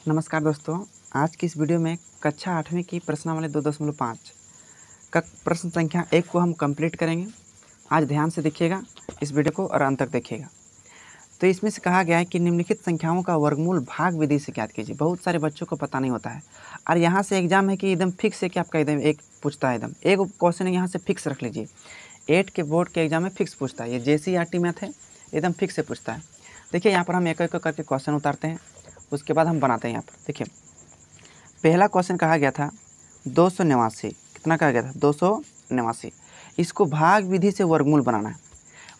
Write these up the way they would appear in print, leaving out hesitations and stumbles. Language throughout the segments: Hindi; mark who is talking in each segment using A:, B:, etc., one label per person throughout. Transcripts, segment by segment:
A: नमस्कार दोस्तों, आज की इस वीडियो में कक्षा 8वीं की प्रश्नावली 2.5 का प्रश्न संख्या 1 को हम कंप्लीट करेंगे। आज ध्यान से देखिएगा इस वीडियो को और अंत तक देखिएगा। तो इसमें से कहा गया है कि निम्नलिखित संख्याओं का वर्गमूल भाग विधि से ज्ञात कीजिए। बहुत सारे बच्चों को पता नहीं होता है और यहाँ से एग्जाम है कि एकदम फिक्स है कि आपका एकदम एक पूछता है, एकदम एक क्वेश्चन यहाँ से फिक्स रख लीजिए। 8 के बोर्ड के एग्जाम में फिक्स पूछता है, ये JCERT मैथ है, एकदम फिक्स से पूछता है। देखिए यहाँ पर हम एक एक करके क्वेश्चन उतारते हैं, उसके बाद हम बनाते हैं। यहाँ पर देखिए पहला क्वेश्चन कहा गया था 289, कितना कहा गया था 289। इसको भाग विधि से वर्गमूल बनाना है।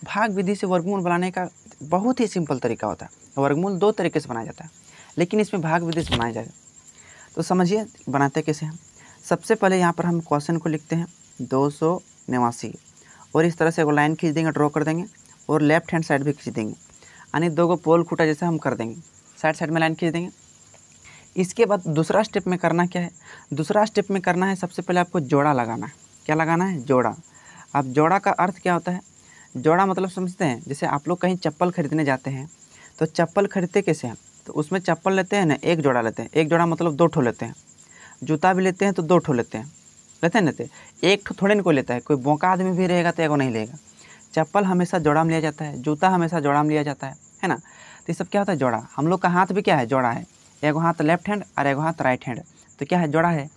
A: भाग विधि से वर्गमूल बनाने का बहुत ही सिंपल तरीका होता है। वर्गमूल दो तरीके से बनाया जाता है, लेकिन इसमें भाग विधि से बनाया जाएगा। तो समझिए बनाते कैसे हैं। सबसे पहले यहाँ पर हम क्वेश्चन को लिखते हैं 289 और इस तरह से एक लाइन खींच देंगे, ड्रॉ कर देंगे और लेफ्ट हैंड साइड भी खींच देंगे, यानी दो पोल खूटा जैसे हम कर देंगे, साइड साइड में लाइन खींच देंगे। इसके बाद दूसरा स्टेप में करना क्या है, दूसरा स्टेप में करना है सबसे पहले आपको जोड़ा लगाना है। क्या लगाना है? जोड़ा। अब जोड़ा का अर्थ क्या होता है? जोड़ा मतलब समझते हैं, जैसे आप लोग कहीं चप्पल खरीदने जाते हैं तो चप्पल खरीदते कैसे हैं? तो उसमें चप्पल लेते हैं ना, एक जोड़ा लेते हैं। एक जोड़ा मतलब दो ठो लेते हैं। जूता भी लेते हैं तो दो ठो लेते हैं, लेते एक ठो थोड़े न कोई लेता है। कोई बोका आदमी भी रहेगा तो एगो नहीं लेगा। चप्पल हमेशा जोड़ा में लिया जाता है, जूता हमेशा जोड़ा में लिया जाता है ना। तो ये सब क्या होता है? जोड़ा। हम लोग का हाथ भी क्या है? जोड़ा है। एगो हाथ लेफ्ट हैंड और एगो हाथ राइट हैंड, तो क्या है? जोड़ा है।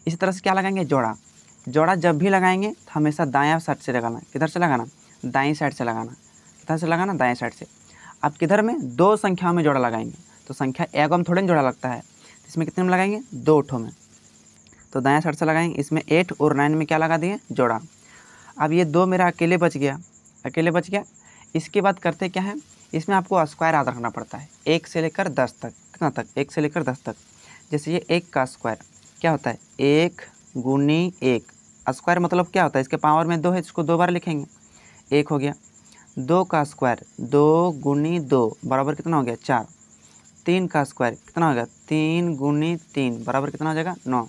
A: इसी तरह से क्या लगाएंगे? जोड़ा। जोड़ा जब भी लगाएंगे तो हमेशा दायां साइड से लगाना। किधर से लगाना? दाईं साइड से लगाना। किधर से लगाना? दाएं साइड से। अब किधर में? दो संख्याओं में जोड़ा लगाएंगे। तो संख्या एगो में थोड़े ना जोड़ा लगता है, इसमें कितने में लगाएंगे? दो ठो में। तो दायां साइड से लगाएंगे। इसमें 8 और 9 में क्या लगा दिए? जोड़ा। अब ये दो मेरा अकेले बच गया, अकेले बच गया। इसके बाद करते क्या है, इसमें आपको स्क्वायर याद रखना पड़ता है 1 से लेकर 10 तक। कितना तक? 1 से लेकर 10 तक। जैसे ये 1 का स्क्वायर क्या होता है? 1 गुनी 1। स्क्वायर मतलब क्या होता है? इसके पावर में 2 है, इसको 2 बार लिखेंगे, 1 हो गया। 2 का स्क्वायर 2 गुनी 2 बराबर कितना हो गया? 4। 3 का स्क्वायर कितना हो गया? 3 गुनी 3 बराबर कितना हो जाएगा? 9।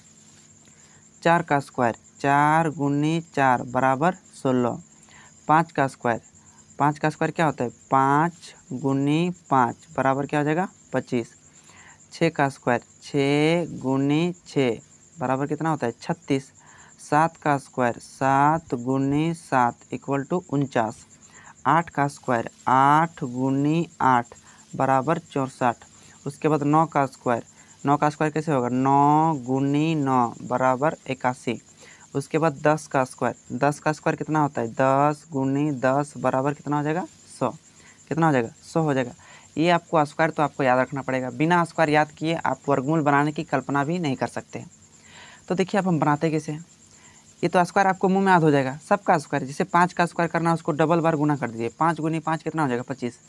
A: 4 का स्क्वायर 4 गुनी 4 बराबर 16। 5 का स्क्वायर, 5 का स्क्वायर क्या होता है? 5 गुनी 5 बराबर क्या हो जाएगा? 25। 6 का स्क्वायर 6 गुनी 6 बराबर कितना होता है? 36। 7 का स्क्वायर 7 गुनी 7 इक्वल टू 49। 8 का स्क्वायर 8 गुनी 8 बराबर 64। उसके बाद 9 का स्क्वायर, 9 का स्क्वायर कैसे होगा? 9 गुनी 9 बराबर 81। उसके बाद 10 का स्क्वायर, 10 का स्क्वायर कितना होता है? 10 गुनी 10 बराबर कितना हो जाएगा? 100। कितना हो जाएगा? 100 हो जाएगा। ये आपको स्क्वायर तो आपको याद रखना पड़ेगा। बिना स्क्वायर याद किए आप वर्गमूल बनाने की कल्पना भी नहीं कर सकते। तो देखिए अब हम बनाते कैसे हैं। ये तो स्क्वायर आपको मुंह में याद हो जाएगा, सबका स्क्वायर। जैसे 5 का स्क्वायर करना है, उसको डबल बार गुना कर दीजिए। 5 गुनी 5 कितना हो जाएगा? 25।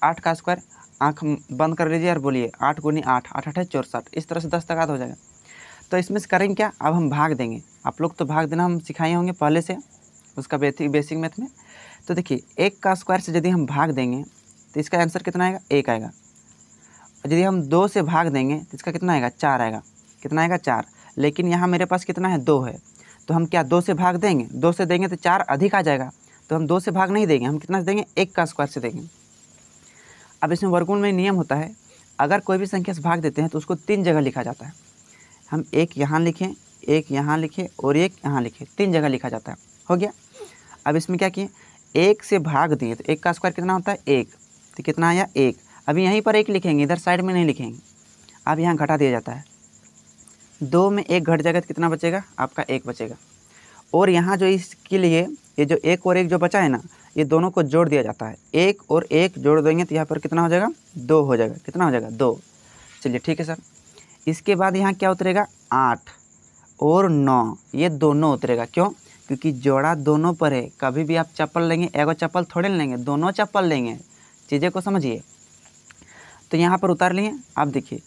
A: 8 का स्क्वायर, आँख बंद कर लीजिए और बोलिए 8 गुनी 8, 8 8 64। इस तरह से 10 तक याद हो जाएगा। तो इसमें से करेंगे क्या, अब हम भाग देंगे। आप लोग तो भाग देना हम सिखाए होंगे पहले से, उसका बेसिक मैथ में। तो देखिए 1 का स्क्वायर से यदि हम भाग देंगे तो इसका आंसर कितना आएगा? 1 आएगा। और यदि हम 2 से भाग देंगे तो इसका कितना आएगा? 4 आएगा। कितना आएगा? 4। लेकिन यहाँ मेरे पास कितना है? 2 है। तो हम क्या 2 से भाग देंगे? 2 से देंगे तो 4 अधिक आ जाएगा। तो हम 2 से भाग नहीं देंगे, हम कितना से देंगे? 1 का स्क्वायर से देंगे। अब इसमें वर्गमूल में नियम होता है, अगर कोई भी संख्या से भाग देते हैं तो उसको 3 जगह लिखा जाता है। हम एक यहाँ लिखें, एक यहाँ लिखें और एक यहाँ लिखें, 3 जगह लिखा जाता है। हो गया। अब इसमें क्या किए, 1 से भाग दिए तो 1 का स्क्वायर कितना होता है? 1। तो कितना आया? 1। अभी यहीं पर 1 लिखेंगे, इधर साइड में नहीं लिखेंगे। अब यहाँ घटा दिया जाता है। 2 में 1 घट जाएगा तो कितना बचेगा? आपका 1 बचेगा। और यहाँ जो इसके लिए ये जो 1 और 1 जो बचा है ना, ये दोनों को जोड़ दिया जाता है। 1 और 1 जोड़ देंगे तो यहाँ पर कितना हो जाएगा? 2 हो जाएगा। कितना हो जाएगा? 2। चलिए ठीक है सर। इसके बाद यहाँ क्या उतरेगा? 8 और 9, ये दोनों उतरेगा। क्यों? क्योंकि जोड़ा दोनों पर है। कभी भी आप चप्पल लेंगे, एगो चप्पल थोड़े लेंगे, दोनों चप्पल लेंगे। चीज़ें को समझिए। तो यहाँ पर उतार लिए। अब देखिए,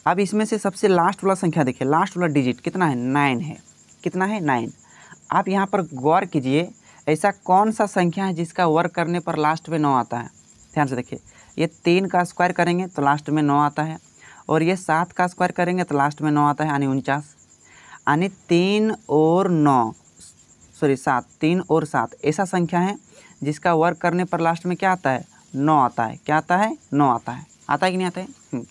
A: अब इसमें से सबसे लास्ट वाला संख्या देखिए, लास्ट वाला डिजिट कितना है? 9 है। कितना है? 9। आप यहाँ पर गौर कीजिए, ऐसा कौन सा संख्या है जिसका वर्ग करने पर लास्ट में 9 आता है? ध्यान से देखिए, ये 3 का स्क्वायर करेंगे तो लास्ट में 9 आता है, और ये 7 का स्क्वायर करेंगे तो लास्ट में 9 आता है, यानी 49। यानी 3 और 9, सॉरी 7, 3 और 7 ऐसा संख्या है जिसका वर्ग करने पर लास्ट में क्या आता है? 9 आता है। क्या आता है? 9 आता है। आता है कि नहीं आता है?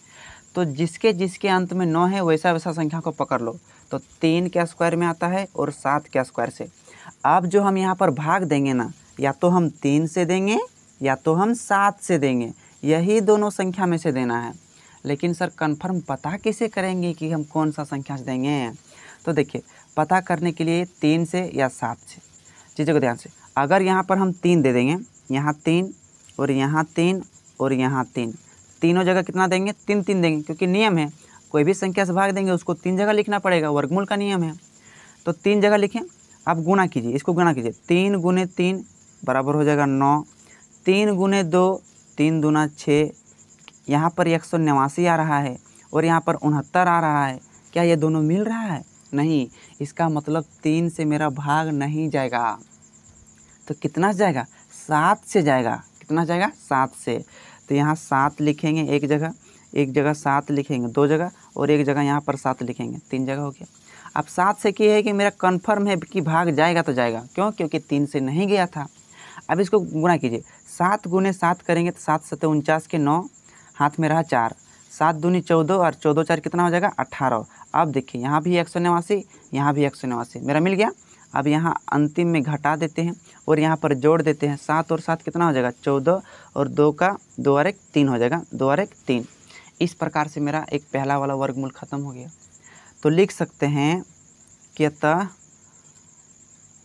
A: तो जिसके जिसके अंत में 9 है वैसा वैसा संख्या को पकड़ लो। तो 3 के स्क्वायर में आता है और 7 के स्क्वायर से। अब जो हम यहाँ पर भाग देंगे ना, या तो हम 3 से देंगे या तो हम 7 से देंगे, यही दोनों संख्या में से देना है। लेकिन सर कन्फर्म पता कैसे करेंगे कि हम कौन सा संख्या से देंगे? तो देखिए, पता करने के लिए 3 से या 7 से, चीज़ों को ध्यान से, अगर यहाँ पर हम 3 दे देंगे, यहाँ 3 और यहाँ 3 और यहाँ 3, तीनों जगह कितना देंगे? 3 देंगे, क्योंकि नियम है कोई भी संख्या से भाग देंगे उसको 3 जगह लिखना पड़ेगा, वर्गमूल का नियम है। तो 3 जगह लिखें। अब गुना कीजिए, इसको गुना कीजिए। 3 गुने 3 बराबर हो जाएगा 9, 3 गुने 2 3 दूना 6, यहाँ पर 189 आ रहा है और यहाँ पर 69 आ रहा है। क्या ये दोनों मिल रहा है? नहीं, इसका मतलब 3 से मेरा भाग नहीं जाएगा। तो कितना से जाएगा? 7 से जाएगा। कितना जाएगा? 7 से। तो यहाँ 7 लिखेंगे एक जगह 7 लिखेंगे 2 जगह, और एक जगह यहाँ पर 7 लिखेंगे 3 जगह हो गया। अब 7 से क्या है कि मेरा कन्फर्म है कि भाग जाएगा तो जाएगा, क्यों? क्योंकि 3 से नहीं गया था। अब इसको गुना कीजिए, 7 गुने 7 करेंगे तो 7 7 49 के 9, हाथ में रहा 4, 7 दूनी 14 और 14 4 कितना हो जाएगा? 18। अब देखिए, यहाँ भी 189, यहाँ भी 189 मेरा मिल गया। अब यहाँ अंतिम में घटा देते हैं और यहाँ पर जोड़ देते हैं। 7 और 7 कितना हो जाएगा? 14, और 2 का 2 और 1 3 हो जाएगा, 2 और 1 3। इस प्रकार से मेरा एक पहला वाला वर्गमूल ख़त्म हो गया। तो लिख सकते हैं कि अतः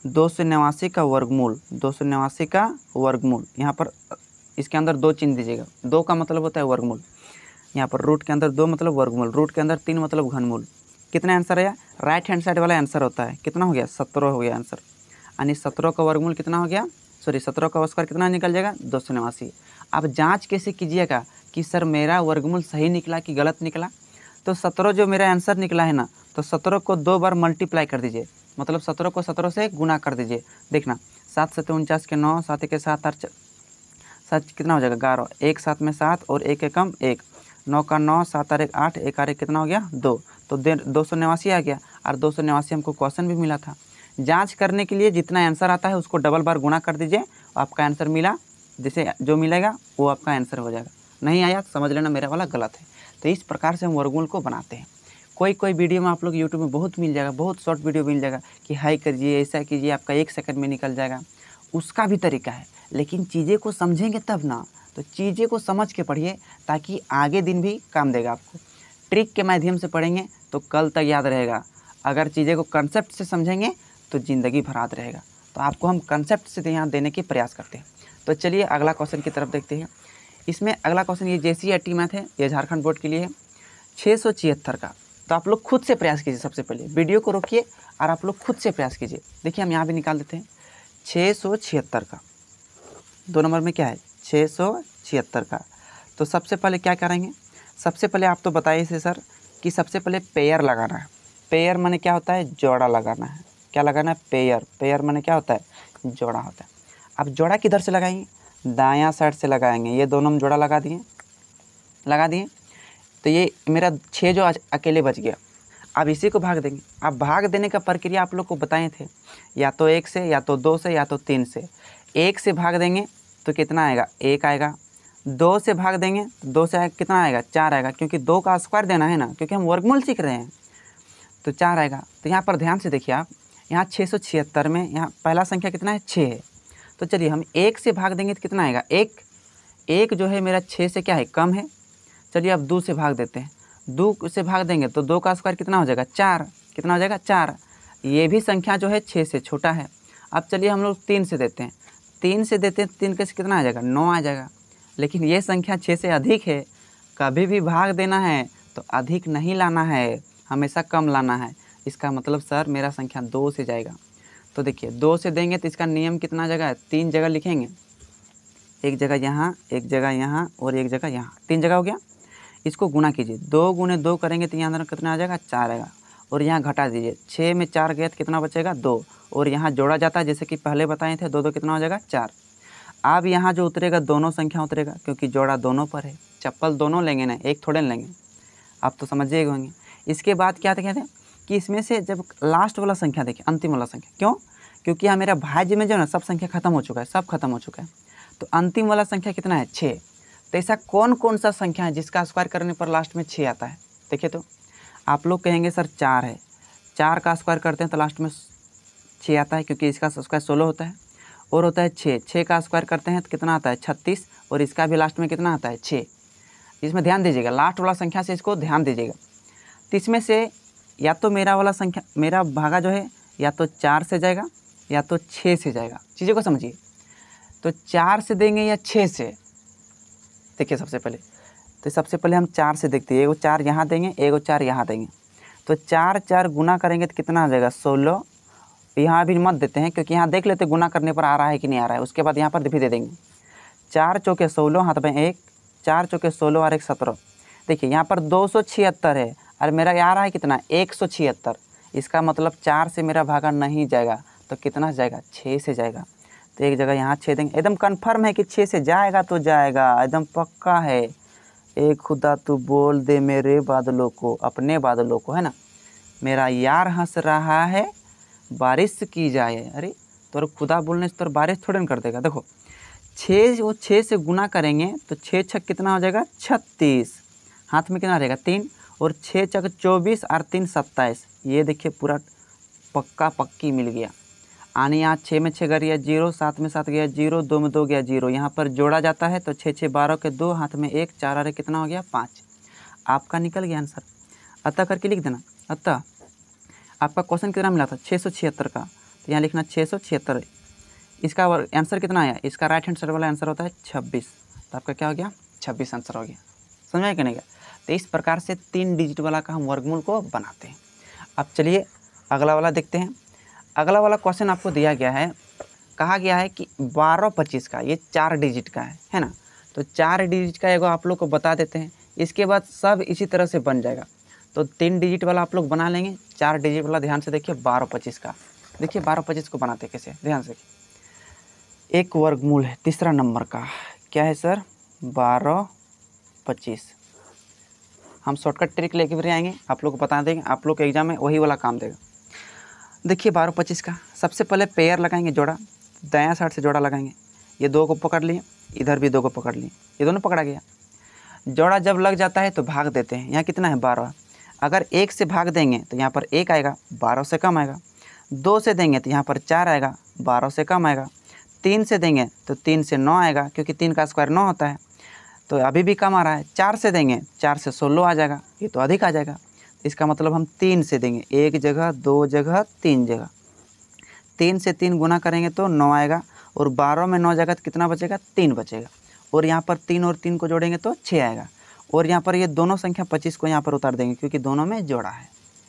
A: 289 का वर्गमूल, 289 का वर्गमूल, यहाँ पर इसके अंदर 2 चिन्ह दीजिएगा। 2 का मतलब होता है वर्गमूल, यहाँ पर रूट के अंदर 2 मतलब वर्गमूल, रूट के अंदर 3 मतलब घनमूल। कितना आंसर आया? राइट हैंड साइड वाला आंसर होता है। कितना हो गया? 17 हो गया आंसर। यानी 17 का वर्गमूल कितना हो गया? 17 का स्क्वायर कितना निकल जाएगा? 289। अब जांच कैसे कीजिएगा कि सर मेरा वर्गमूल सही निकला कि गलत निकला? तो 17 जो मेरा आंसर निकला है ना, तो 17 को 2 बार मल्टीप्लाई कर दीजिए, मतलब 17 को 17 से गुना कर दीजिए। देखना, 7 7 49 के 9, 7 के 7 8 7 कितना हो जाएगा? 11, 1 7 में 7 और 1 एकम 1, 9 का 9, 7 और 1 8, 1 और 1 कितना हो गया? 2। तो 289 आ गया, और 289 हमको क्वेश्चन भी मिला था। जांच करने के लिए जितना आंसर आता है उसको डबल बार गुना कर दीजिए, आपका आंसर मिला, जैसे जो मिलेगा वो आपका आंसर हो जाएगा। नहीं आया तो समझ लेना मेरा वाला गलत है। तो इस प्रकार से हम वर्गमूल को बनाते हैं। कोई वीडियो में आप लोग यूट्यूब में बहुत मिल जाएगा, बहुत शॉर्ट वीडियो मिल जाएगा कि हाई करिए, ऐसा कीजिए, आपका 1 सेकंड में निकल जाएगा। उसका भी तरीका है, लेकिन चीज़ें को समझेंगे तब ना। तो चीज़ें को समझ के पढ़िए ताकि आगे दिन भी काम देगा आपको। ट्रिक के माध्यम से पढ़ेंगे तो कल तक याद रहेगा। अगर चीज़ें को कंसेप्ट से समझेंगे तो ज़िंदगी भर याद रहेगा। तो आपको हम कंसेप्ट से ध्यान देने की प्रयास करते हैं। तो चलिए अगला क्वेश्चन की तरफ देखते हैं। इसमें अगला क्वेश्चन ये JCERT मैथ है, ये झारखंड बोर्ड के लिए है, 676 का। तो आप लोग खुद से प्रयास कीजिए। सबसे पहले वीडियो को रोकिए और आप लोग खुद से प्रयास कीजिए। देखिए हम यहाँ भी निकाल देते हैं 676 का। 2 नंबर में क्या है? 676 का। तो सबसे पहले क्या करेंगे? सबसे पहले आप तो बताइए से सर कि सबसे पहले पेयर लगाना है। पेयर माने क्या होता है? जोड़ा लगाना है। क्या लगाना है? पेयर। पेयर माने क्या होता है? जोड़ा होता है। अब जोड़ा किधर से लगाएंगे? दायां साइड से लगाएंगे। ये दोनों हम जोड़ा लगा दिए। तो ये मेरा 6 जो अकेले बच गया। अब इसी को भाग देंगे। अब भाग देने का प्रक्रिया आप लोग को बताए थे, या तो 1 से, या तो 2 से, या तो 3 से। 1 से भाग देंगे तो कितना आएगा? 1 आएगा। 2 से भाग देंगे तो 2 से कितना आएगा? 4 आएगा, क्योंकि 2 का स्क्वायर देना है ना, क्योंकि हम वर्गमूल सीख रहे हैं। तो 4 आएगा। तो यहाँ पर ध्यान से देखिए आप, यहाँ 676 में यहाँ पहला संख्या कितना है? 6 है। तो चलिए हम 1 से भाग देंगे तो कितना आएगा? 1 जो है मेरा 6 से क्या है? कम है। चलिए अब 2 से भाग देते हैं। 2 से भाग देंगे तो 2 का स्क्वायर कितना हो जाएगा? 4। कितना हो जाएगा? 4। ये भी संख्या जो है 6 से छोटा है। अब चलिए हम लोग 3 से देते हैं। 3 से देते हैं, 3 कैसे कितना आ जाएगा? 9 आ जाएगा। लेकिन ये संख्या 6 से अधिक है। कभी भी भाग देना है तो अधिक नहीं लाना है, हमेशा कम लाना है। इसका मतलब सर मेरा संख्या 2 से जाएगा। तो देखिए 2 से देंगे तो इसका नियम कितना जगह है? 3 जगह लिखेंगे। एक जगह यहाँ, एक जगह यहाँ और एक जगह यहाँ, 3 जगह हो गया। इसको गुना कीजिए। 2 गुने 2 करेंगे तो यहाँ अंदर कितना आ जाएगा? 4 आएगा। और यहाँ घटा दीजिए। 6 में 4 गया तो कितना बचेगा? 2। और यहाँ जोड़ा जाता है जैसे कि पहले बताए थे, 2 2 कितना हो जाएगा? 4। अब यहाँ जो उतरेगा दोनों संख्या उतरेगा, क्योंकि जोड़ा दोनों पर है। चप्पल दोनों लेंगे ना, एक थोड़े लेंगे। आप तो समझिएगा होंगे। इसके बाद क्या कहते हैं कि इसमें से जब लास्ट वाला संख्या देखिए, अंतिम वाला संख्या, क्यों? क्योंकि यहाँ मेरा भाज्य में जो है ना सब संख्या खत्म हो चुका है, सब खत्म हो चुका है। तो अंतिम वाला संख्या कितना है? 6। तो ऐसा कौन कौन सा संख्या है जिसका स्क्वायर करने पर लास्ट में 6 आता है? देखिए तो आप लोग कहेंगे सर 4 है, 4 का स्क्वायर करते हैं तो लास्ट में 6 आता है, क्योंकि इसका स्क्वायर 16 होता है। और होता है 6, 6 का स्क्वायर करते हैं तो कितना आता है? 36, और इसका भी लास्ट में कितना आता है? 6। इसमें ध्यान दीजिएगा, लास्ट वाला संख्या से इसको ध्यान दीजिएगा। तो इसमें से या तो मेरा वाला संख्या, मेरा भागा जो है या तो 4 से जाएगा या तो 6 से जाएगा। चीज़ों को समझिए, तो 4 से देंगे या 6 से? देखिए सबसे पहले हम 4 से देखते हैं। एगो 4 यहाँ देंगे, एगो 4 यहाँ देंगे, तो 4 4 गुना करेंगे तो कितना आ जाएगा? 16। यहाँ भी मत देते हैं, क्योंकि यहाँ देख लेते गुना करने पर आ रहा है कि नहीं आ रहा है। उसके बाद यहाँ पर भी दे देंगे। 4 चौके 16, हाथ में 1, 4 चौके 16 और 1 17। देखिए यहाँ पर 276 है, और मेरा आ रहा है कितना? 176। इसका मतलब 4 से मेरा भागा नहीं जाएगा, तो कितना जाएगा? 6 से जाएगा। तो एक जगह यहाँ 6 देंगे। एकदम कन्फर्म है कि 6 से जाएगा तो जाएगा, एकदम पक्का है। ए खुदा तू बोल दे मेरे बादलों को, अपने बादलों को, है ना। मेरा यार हंस रहा है, बारिश की जाए। अरे तो खुदा बोलने से तो बारिश थोड़े ना कर देगा। देखो 6, वो 6 से गुना करेंगे तो 6 छक कितना हो जाएगा? 36। हाथ में कितना रहेगा? 3, और 6 चक 24 और 3 27। ये देखिए पूरा पक्का पक्की मिल गया। आने यहाँ 6 में 6 गया 0, 7 में 7 गया 0, 2 में 2 गया 0। यहाँ पर जोड़ा जाता है तो 6 6 12 के 2, हाथ में 1, 4 अरे कितना हो गया? 5। आपका निकल गया आंसर। अतः करके लिख देना। अतः आपका क्वेश्चन कितना मिला था? 676 का, तो यहाँ लिखना 676। इसका आंसर कितना आया? इसका राइट हैंड साइड वाला आंसर होता है 26। तो आपका क्या हो गया? 26 आंसर हो गया। समझ में कि नहीं गया? तो इस प्रकार से 3 डिजिट वाला का हम वर्गमूल को बनाते हैं। अब चलिए अगला वाला देखते हैं। अगला वाला क्वेश्चन आपको दिया गया है, कहा गया है कि 12 25 का, ये 4 डिजिट का है ना। तो 4 डिजिट का एगो आप लोग को बता देते हैं। इसके बाद सब इसी तरह से बन जाएगा। तो 3 डिजिट वाला आप लोग बना लेंगे, 4 डिजिट वाला ध्यान से देखिए 12 25 का। देखिए 12 25 को बनाते कैसे, ध्यान से। एक वर्गमूल है तीसरा नंबर का, क्या है सर? 12 25। हम शॉर्टकट ट्रिक लेके भी आएंगे, आप लोग को बता देंगे, आप लोग के एग्जाम में वही वाला काम देगा। देखिए 12 25 का सबसे पहले पेयर लगाएंगे, जोड़ा। दायां साइड से जोड़ा लगाएंगे। ये 2 को पकड़ लिए, इधर भी 2 को पकड़ लिए, ये दोनों पकड़ा गया। जोड़ा जब लग जाता है तो भाग देते हैं। यहाँ कितना है? 12। अगर 1 से भाग देंगे तो यहाँ पर 1 आएगा, 12 से कम आएगा। 2 से देंगे तो यहाँ पर 4 आएगा, 12 से कम आएगा। 3 से देंगे तो 3 से 9 आएगा, क्योंकि 3 का स्क्वायर 9 होता है, तो अभी भी कम आ रहा है। 4 से देंगे, 4 से 16 आ जाएगा, ये तो अधिक आ जाएगा। इसका मतलब हम 3 से देंगे, 1 जगह 2 जगह 3 जगह। 3 से 3 गुना करेंगे तो 9 आएगा, और 12 में 9 जाएगा तो कितना बचेगा? 3 बचेगा। और यहाँ पर 3 और 3 को जोड़ेंगे तो 6 आएगा। और यहाँ पर ये दोनों संख्या 25 को यहाँ पर उतार देंगे, क्योंकि दोनों में जोड़ा है।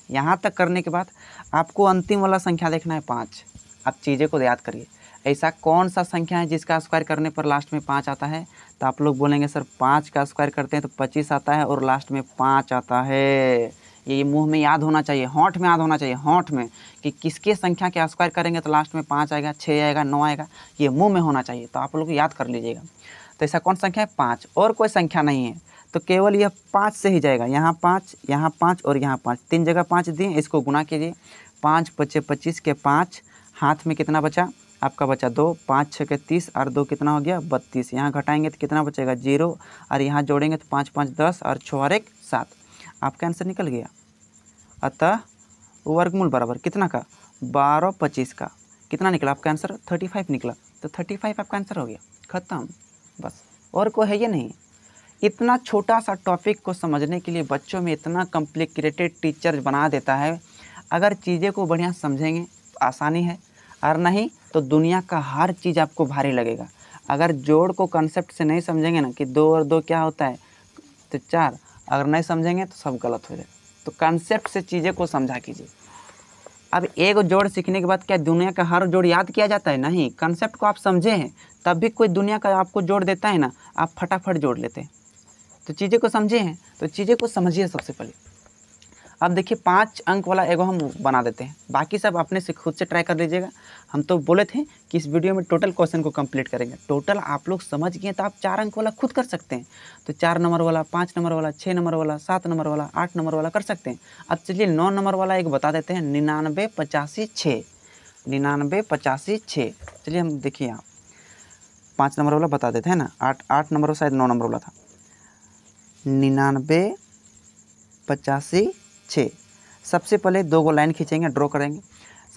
A: यहाँ तक करने के बाद आपको अंतिम वाला संख्या देखना है 5। आप चीज़ें को याद करिए, ऐसा कौन सा संख्या है जिसका स्क्वायर करने पर लास्ट में 5 आता है? तो आप लोग बोलेंगे सर 5 का स्क्वायर करते हैं तो 25 आता है और लास्ट में 5 आता है। ये मुंह में याद होना चाहिए, होंठ में याद होना चाहिए, होंठ में, कि किसके संख्या के स्क्वायर करेंगे तो लास्ट में 5 आएगा, 6 आएगा, 9 आएगा, ये मुंह में होना चाहिए। तो आप लोग याद कर लीजिएगा। तो ऐसा कौन संख्या है? 5, और कोई संख्या नहीं है, तो केवल यह 5 से ही जाएगा। यहाँ 5, यहाँ 5 और यहाँ 5, 3 जगह 5 दिए, इसको गुना कीजिए। 5 5 25 के 5, हाथ में कितना बचा? आपका बचा 2, 5 6 के 30 और 2 कितना हो गया? 32। यहाँ घटाएंगे तो कितना बचेगा? 0, और यहाँ जोड़ेंगे तो 5 5 10 और 6 और 1 7। आपका आंसर निकल गया। अतः वर्गमूल बराबर कितना का? 12 25 का। कितना निकला आपका आंसर? 35 निकला। तो 35 आपका आंसर हो गया, ख़त्म, बस। और कोई है ये नहीं। इतना छोटा सा टॉपिक को समझने के लिए बच्चों में इतना कॉम्प्लिकेटेड टीचर बना देता है। अगर चीज़ें को बढ़िया समझेंगे तो आसानी है, और नहीं तो दुनिया का हर चीज़ आपको भारी लगेगा। अगर जोड़ को कंसेप्ट से नहीं समझेंगे ना, कि 2 और 2 क्या होता है तो 4, अगर नहीं समझेंगे तो सब गलत हो जाएगा। तो कंसेप्ट से चीज़ें को समझा कीजिए। अब एक जोड़ सीखने के बाद क्या दुनिया का हर जोड़ याद किया जाता है? नहीं, कंसेप्ट को आप समझे हैं तब भी कोई दुनिया का आपको जोड़ देता है ना, आप फटाफट जोड़ लेते हैं। तो चीज़ें को समझे हैं तो चीज़ें को समझिए सबसे पहले। अब देखिए 5 अंक वाला एगो हम बना देते हैं, बाकी सब अपने से खुद से ट्राई कर लीजिएगा। हम तो बोले थे कि इस वीडियो में टोटल क्वेश्चन को कंप्लीट करेंगे। टोटल आप लोग समझ गए तो आप 4 अंक वाला खुद कर सकते हैं। तो 4 नंबर वाला, 5 नंबर वाला, 6 नंबर वाला, 7 नंबर वाला, 8 नंबर वाला कर सकते हैं। अब चलिए 9 नंबर वाला एक बता देते हैं, 99 85 6। 99 85 6। चलिए हम देखिए यहाँ 5 नंबर वाला बता देते हैं ना, 8 नंबर शायद 9 नंबर वाला था, 99 85 6। सबसे पहले 2 गो लाइन खींचेंगे, ड्रॉ करेंगे,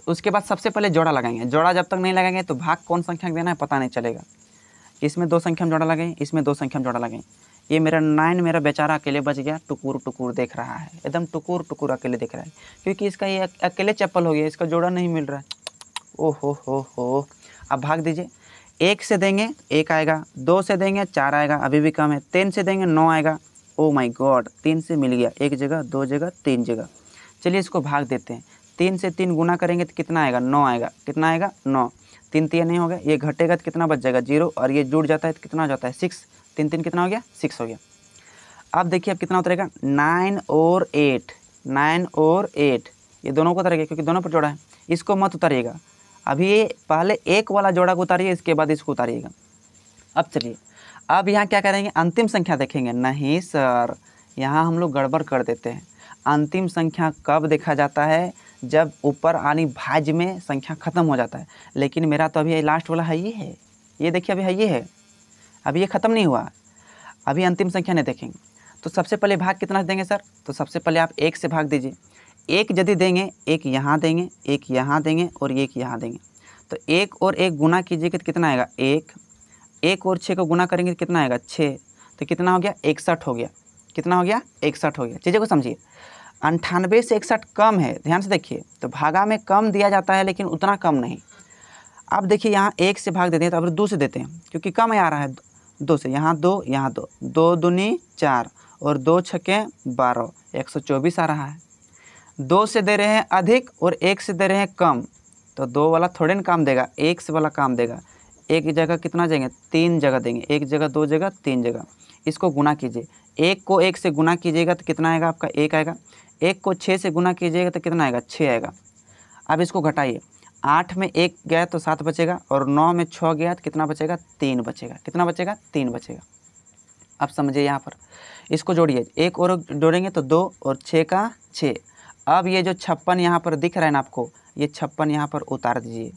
A: उसके बाद सबसे पहले जोड़ा लगाएंगे। जोड़ा जब तक नहीं लगाएंगे तो भाग कौन संख्या देना है पता नहीं चलेगा। इसमें 2 संख्या में जोड़ा लगाएं, इसमें 2 संख्या में जोड़ा लगाएं। ये मेरा 9 मेरा बेचारा अकेले बच गया, टुकुर टुकुर देख रहा है, एकदम टुकुर टुकुर अकेले देख रहा है, क्योंकि इसका ये अकेले चप्पल हो गया, इसका जोड़ा नहीं मिल रहा है। ओहो हो। अब भाग दीजिए, 1 से देंगे 1 आएगा, 2 से देंगे 4 आएगा, अभी भी कम है, 3 से देंगे 9 आएगा। ओ माय गॉड, 3 से मिल गया, 1 जगह 2 जगह 3 जगह। चलिए इसको भाग देते हैं, 3 से 3 गुना करेंगे तो कितना आएगा, 9 आएगा। कितना आएगा, 9। 3 3 नहीं हो गया, ये घटेगा तो कितना बच जाएगा, 0, और ये जुड़ जाता है तो कितना हो जाता है, 6। 3 3 कितना हो गया, 6 हो गया। अब देखिए अब कितना उतरेगा, 9 और 8, 9 और 8 ये दोनों को उतरेगा क्योंकि दोनों पर जोड़ा है। इसको मत उतारिएगा, अभी ये पहले एक वाला जोड़ा को उतारिए, इसके बाद इसको उतारिएगा। अब चलिए अब यहाँ क्या करेंगे, अंतिम संख्या देखेंगे। नहीं सर, यहाँ हम लोग गड़बड़ कर देते हैं। अंतिम संख्या कब देखा जाता है, जब ऊपर आनी भाज्य में संख्या ख़त्म हो जाता है। लेकिन मेरा तो अभी लास्ट वाला है, ये है, ये देखिए अभी है, ये है, अभी ये ख़त्म नहीं हुआ, अभी अंतिम संख्या नहीं देखेंगे। तो सबसे पहले भाग कितना देंगे सर, तो सबसे पहले आप 1 से भाग दीजिए। 1 यदि देंगे, 1 यहाँ देंगे, 1 यहाँ देंगे और 1 यहाँ देंगे, तो 1 और 1 गुना कीजिएगा तो कितना आएगा, 1। 1 और 6 को गुना करेंगे तो कितना आएगा, 6। तो कितना हो गया, 61 हो गया। कितना हो गया, 61 हो गया। चीज़ों को समझिए, 98 से 61 कम है, ध्यान से देखिए। तो भागा में कम दिया जाता है लेकिन उतना कम नहीं। अब देखिए यहाँ 1 से भाग देते हैं, तो अब 2 से देते हैं क्योंकि कम आ रहा है। 2 से, यहाँ 2 यहाँ 2, 2 दूनी 4 और 2 छक्के 12, 124 आ रहा है। 2 से दे रहे हैं अधिक और 1 से दे रहे हैं कम, तो 2 वाला थोड़े ना काम देगा, 1 से वाला काम देगा। 1 जगह कितना देंगे, 3 जगह देंगे, 1 जगह 2 जगह 3 जगह। इसको गुना कीजिए, 1 को 1 से गुना कीजिएगा तो कितना आएगा आपका, 1 आएगा। 1 को 6 से गुना कीजिएगा तो कितना आएगा, 6 आएगा। अब इसको घटाइए, 8 में 1 गया तो 7 बचेगा, और 9 में 6 गया तो कितना बचेगा, 3 बचेगा। कितना बचेगा, 3 बचेगा। अब समझिए यहाँ पर इसको जोड़िए, 1 और जोड़ेंगे तो 2 और 6 का 6। अब ये जो 56 यहाँ पर दिख रहा है ना आपको, ये 56 यहाँ पर उतार दीजिए।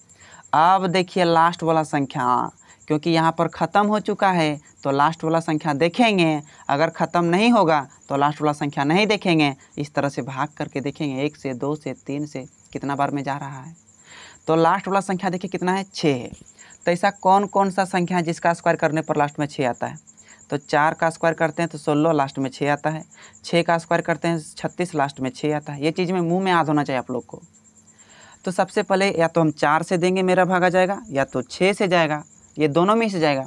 A: अब देखिए लास्ट वाला संख्या, क्योंकि यहाँ पर ख़त्म हो चुका है तो लास्ट वाला संख्या देखेंगे, अगर ख़त्म नहीं होगा तो लास्ट वाला संख्या नहीं देखेंगे। इस तरह से भाग करके देखेंगे, 1 से 2 से 3 से कितना बार में जा रहा है। तो लास्ट वाला संख्या देखिए कितना है, 6 है। तो ऐसा कौन कौन सा संख्या है जिसका स्क्वायर करने पर लास्ट में 6 आता है, तो 4 का स्क्वायर करते हैं तो 16 लास्ट में 6 आता है। 6 का स्क्वायर करते हैं 36 लास्ट में 6 आता है। ये चीज़ में मुंह में याद होना चाहिए आप लोग को। तो सबसे पहले या तो हम 4 से देंगे, मेरा भागा जाएगा, या तो 6 से जाएगा, ये दोनों में से जाएगा।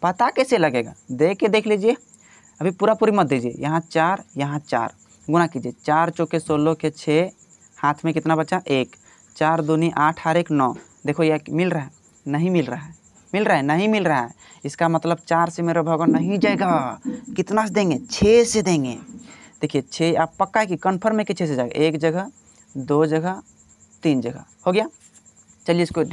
A: पता कैसे लगेगा, देख के देख लीजिए, अभी पूरी मत दीजिए। यहाँ 4 यहाँ 4 गुना कीजिए, 4 चौके 16 के 6, हाथ में कितना बचा, 1। 4 दूनी 8 और 1 9। देखो यह मिल रहा है, नहीं मिल रहा है, मिल रहा है, नहीं मिल रहा है। इसका मतलब 4 से मेरा भागा नहीं जाएगा। कितना से देंगे, 6 से देंगे। देखिए 6 आप पक्का है कि कन्फर्म है कि 6 से जाएगा, 1 जगह 2 जगह 3 जगह हो गया। चलिए इसको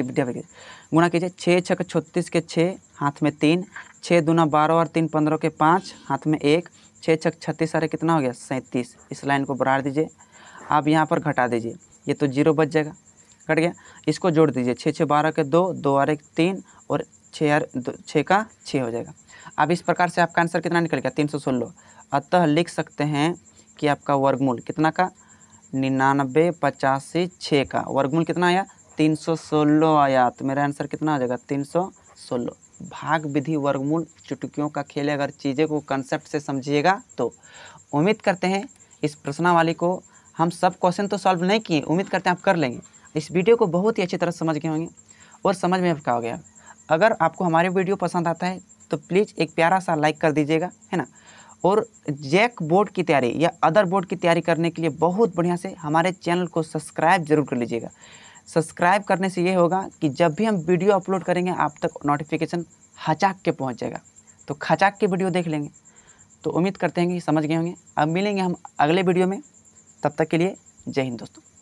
A: गुना कीजिए, 6 छक 36 के 6, हाथ में 3, 6 दूना 12 और 3 15 के 5, हाथ में 1, 6 छक 36 सारे कितना हो गया, 37। इस लाइन को बढ़ा दीजिए। आप यहाँ पर घटा दीजिए, ये तो 0 बच जाएगा, कट गया। इसको जोड़ दीजिए, 6 6 12 के 2, 2 और 1 3 और 6 का 6 हो जाएगा। अब इस प्रकार से आपका आंसर कितना निकल गया, 316। अतः लिख सकते हैं कि आपका वर्गमूल कितना का, 99 85 6 का वर्गमूल कितना आया, 316 आया। तो मेरा आंसर कितना आ जाएगा, 316। भाग विधि वर्गमूल चुटकियों का खेल है। अगर चीज़ें को कंसेप्ट से समझिएगा तो उम्मीद करते हैं इस प्रश्नावली को हम सब क्वेश्चन तो सॉल्व नहीं किए, उम्मीद करते हैं आप कर लेंगे। इस वीडियो को बहुत ही अच्छी तरह समझ गए होंगे और समझ में आपका हो गया। अगर आपको हमारे वीडियो पसंद आता है तो प्लीज़ एक प्यारा सा लाइक कर दीजिएगा, है ना। और जैक बोर्ड की तैयारी या अदर बोर्ड की तैयारी करने के लिए बहुत बढ़िया से हमारे चैनल को सब्सक्राइब जरूर कर लीजिएगा। सब्सक्राइब करने से ये होगा कि जब भी हम वीडियो अपलोड करेंगे आप तक नोटिफिकेशन हचाक के पहुंच जाएगा, तो खचाक के वीडियो देख लेंगे। तो उम्मीद करते हैं कि समझ गए होंगे। अब मिलेंगे हम अगले वीडियो में, तब तक के लिए जय हिंद दोस्तों।